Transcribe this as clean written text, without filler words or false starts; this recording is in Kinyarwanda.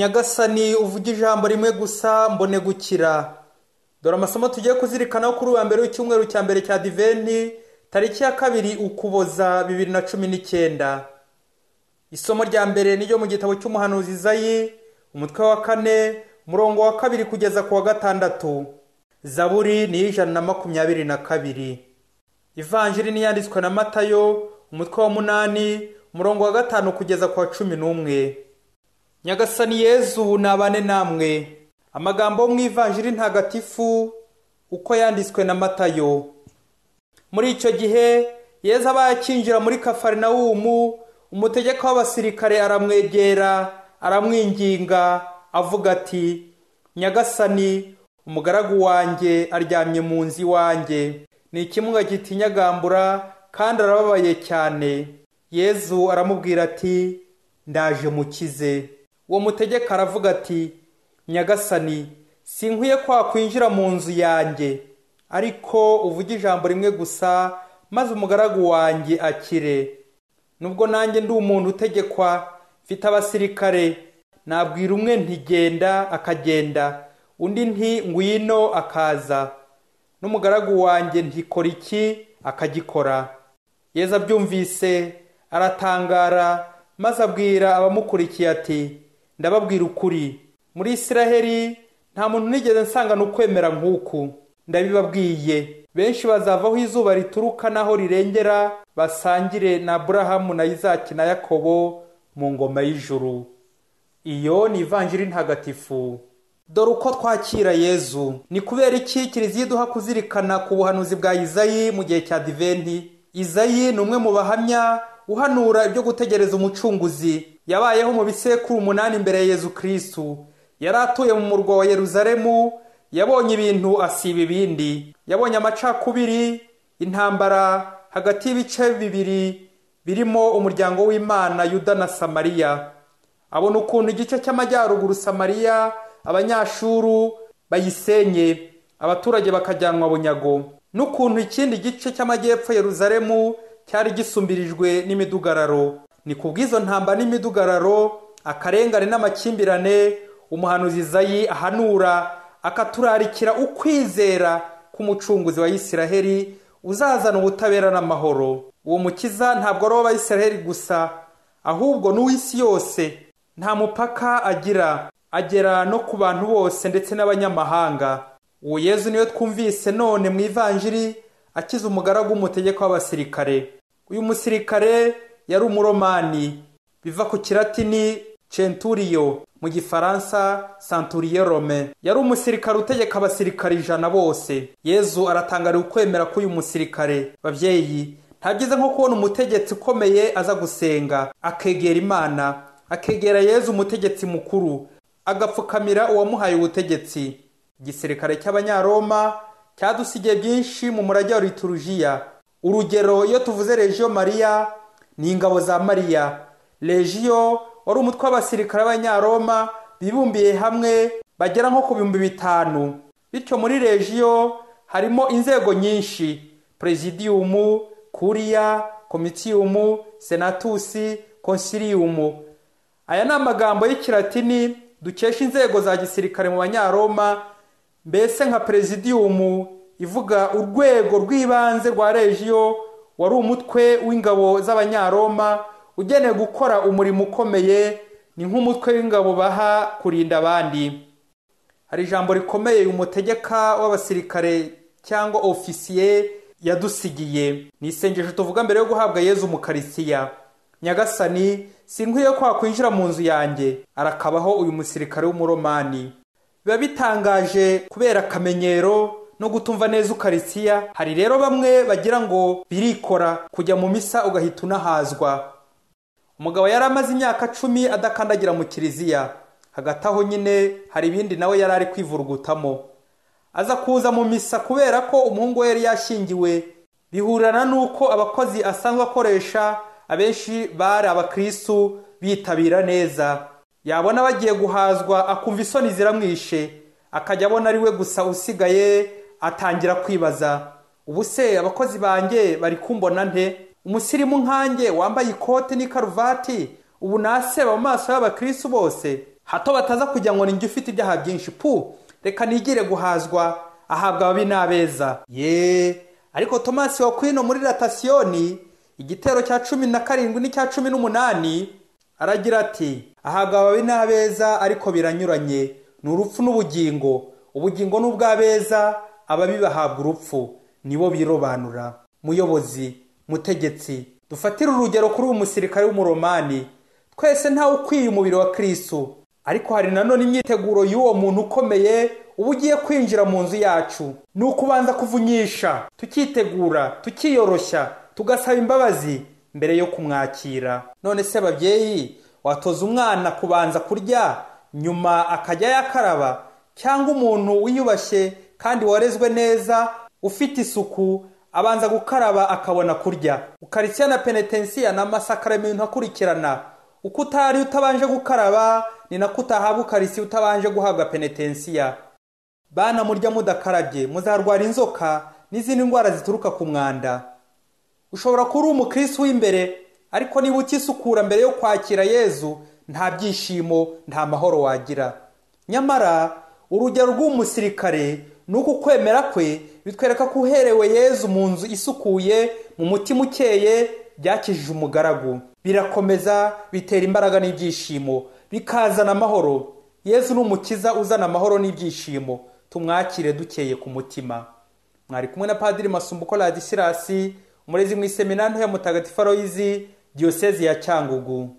Nyagasani uvuga ijambo rimwe gusa mbone gukira. Dore amasomo tugiye kuzirikana kuri uwa mbere w'icyumweru cya mbere cya Adventi, tariki ya 2 Ukuboza 2019. Isomo rya mbere ni ryo mu gitabo cy'umuhanuzi Izayi, umutwe wa 4, umurongo wa 2 kugeza ku wa 6. Zaburi ni 122. Ivanjiri ni yanditswe na Matayo, umutwe wa 8, umurongo wa 5 kugeza ku wa 11. Nyagasani Yezu nabane namwe. Amagambo mu Ivanjiri ntagatifu uko yanditswe na Matayo. Muri icyo gihe Yezu abakinjira muri Kafarinawumu, umutegeka w'abasirikare aramwegera, aramwinginga avuga ati, Nyagasani, umugaragu wanjye aryamye mu nzu iwanjye, ni ikimuga gitinyagambura kandi arababaye cyane. Yezu aramubwira ati, ndaje mukize. Uwo mutegeka aravuga ati, Nyagasani, sinkwiye kwinjira mu nzu yanjye, ariko uvuge ijambo rimwe gusa maze umugaragu wanjye akire. Nubwo nanjye ndi umuntu utegekwa, mfite abasirikare, nabwira umwe nti genda akagenda, undi nti ngwino akaza, n'umugaragu wanjye nti kora iki akagikora. Yezu abyumvise aratangara, maze abwira abamukurikiye ati, ndababwira ukuri, muri Isiraheli nta muntu nigeze nsangana ukwemera nk'uku. Ndabibabwiye, benshi bazavaho izuba rituruka naho rirengera, basangire na Aburahamu na Isaki na Yakobo mu ngoma y'ijuru. Iyo ni Ivanjiri ntagatifu. Dore uko twakira Yezu. Ni kubera iki Kiliziya iduha kuzirikana ku buhanuzi bwa Izayi mu gihe cya Adventi? Izayi ni umwe mu bahamya uhanura ibyo gutegereza umucunguzi. Yabayeho mu bisekuru 8 mbere ya Yezu Kristu. Yari atuye mu murwa wa Yerusalemu, yabonye ibintu asiba ibindi. Yabonye amacakubiri, intambara hagati y'ibice bibiri birimo umuryango w'Imana, Yuda na Samariya. Abona ukuntu igice cy'amajyaruguru Samariya abanyashuru bayisenye, abaturage bakajyanwa bunyago, n'ukuntu ikindi gice cy'amajyepfo Yerusalemu cyari gisumbirijwe n'imidugararo. Ni kubw'izo ntamba n'imidugararo, akarengane n'amakimbirane, umuhanuzi Izayi ahanura akaturarikira ukwizera k'umucunguzi wa Isiraheli uzazana ubutabera n'amahoro. Uwo mukiza ntabwo ari w'Abisiraheli gusa, ahubwo n'uw'isi yose. Nta mupaka agira, agera no ku bantu bose ndetse n'abanyamahanga. Uwo Yezu niyo twumvise none mu Ivanjiri akiza umugaragu w'umutegeka w'abasirikare. Uyu musirikare yari Umuromani, biva ku Kilatini centurio, mu Gifaransa Umunyaroma. Yari umusirikare utegeka abasirikare 100 bose. Yezu aratangarira ukwemera k'uyu musirikare. Bavyeyi, ntabyiza nko kubona umutegetsi ukomeye aza gusenga, akegera Imana, akegera Yezu umutegetsi mukuru, agapfukamira uwamuhaye ubutegetsi. Igisirikare cy'Abanyaroma cyadusigiye byinshi mu murage wa liturujia. Urugero, iyo tuvuze Legio Maria, ni ingabo za Maria. Legio wari umutwe w'abasirikare b'Abanyaroma bibumbiye hamwe bagera nko ku 5,000. Bityo muri Legio harimo inzego nyinshi: Presidium, Curia, Comitium, Senatus, Concilium. Aya ni amagambo y'Ikilatini dukesha inzego za gisirikare mu Banyaroma. Mbese nka Presidium ivuga urwego rw'ibanze rwa Legio, wari umutwe w'ingabo z'Abanyaroma ugenewe gukora umurimo ukomeye. Ni nk'umutwe w'ingabo baha kurinda abandi. Hari ijambo rikomeye umutegeka w'abasirikare cyangwa ofisiye yadusigiye. Ni isengesho tuvuga mbere yo guhabwa Yezu mu Karisiya: Nyagasani, sinkwiye kwinjira mu nzu yanjye. Arakabaho uyu musirikare w'Umuromani. Biba bitangaje kubera akamenyero no gutumva neza Ukarisiya. Hari rero bamwe bagira ngo birikora kujya mu misa ugahita unahazwa. Umugabo yari amaze imyaka 10 adakandagira mu Kiliziya. Hagati aho nyine hari ibindi nawe yari ari kwivurugutamo. Aza kuza mu misa kubera ko umuhungu we yari yashingiwe. Bihurana nuko abakozi asanzwe akoresha abenshi bari abakristu bitabira neza. Yabona bagiye guhazwa akumva isoni ziramwishe, akajya abona ari we gusa usigaye. Atangira kwibaza, ubuse abakozi banjye bari kumbona nte? Umusirimu nkanjye wambaye ikote n'ikaruvati ubu naseba mu maso y'abakristu bose? hato bataza kugira ngo ninjye ufite ibyaha byinshi, reka nigire guhazwa, ahabwa ababi n'abeza. Ariko Tomasi wa Kwino muri Ratasiyoni igitero cya 17 n'icya 18 aragira ati, ahabwa ababi n'abeza ariko biranyuranye, ni urupfu n'ubugingo. Ubugingo n'ubw'abeza, ababi bahabwa urupfu, nibo birobanura. Muyobozi, mutegetsi, dufatire urugero kuri umusirikare w'umuromani. Twese ntawe ukwiye umubiri wa Kristo, ariko hari nanone imyiteguro y'uwo muntu ukomeye uba ugiye kwinjira mu nzu yacu. Ni ukubanza kuvunyisha, tukitegura, tukiyoroshya, tugasaba imbabazi mbere yo kumwakira. None se babyeyi, watoza umwana kubanza kurya nyuma akajya yakaraba, cyangwa umuntu wiyubashye kandi warezwe neza ufite isuku abanza gukaraba akabona kurya? Ukaritsiya na penetensiya na masakaramentu akurikirana. Uko utari utabanje gukaraba ni nako utahabwa ukarisiya utabanje guhabwa penetensiya. Bana murya mudakarabye muzarwara inzoka n'izindi ndwara zituruka ku mwanda. Ushobora kuba uri umukristo w'imbere, ariko niba ukisukura mbere yo kwakira Yezu, nta byishimo, nta mahoro wagira. Nyamara urugero rw'umusirikare nuko kwemera kwe bitwereka ko uherewe Yezu mu nzu isukuye, mu mutima ukeye, byakijije umugaragu. Birakomeza, bitera imbaraga n'ibyishimo, bikazana amahoro. Yezu n'umukiza uzana amahoro n'ibyishimo. Tumwakire dukeye ku mutima. Mwari kumwe na Padiri Masumbuko Ladisirasi, umurezi mu iseminari ya Mutagatifu Aloyizi, Diyosezi ya Cyangugu.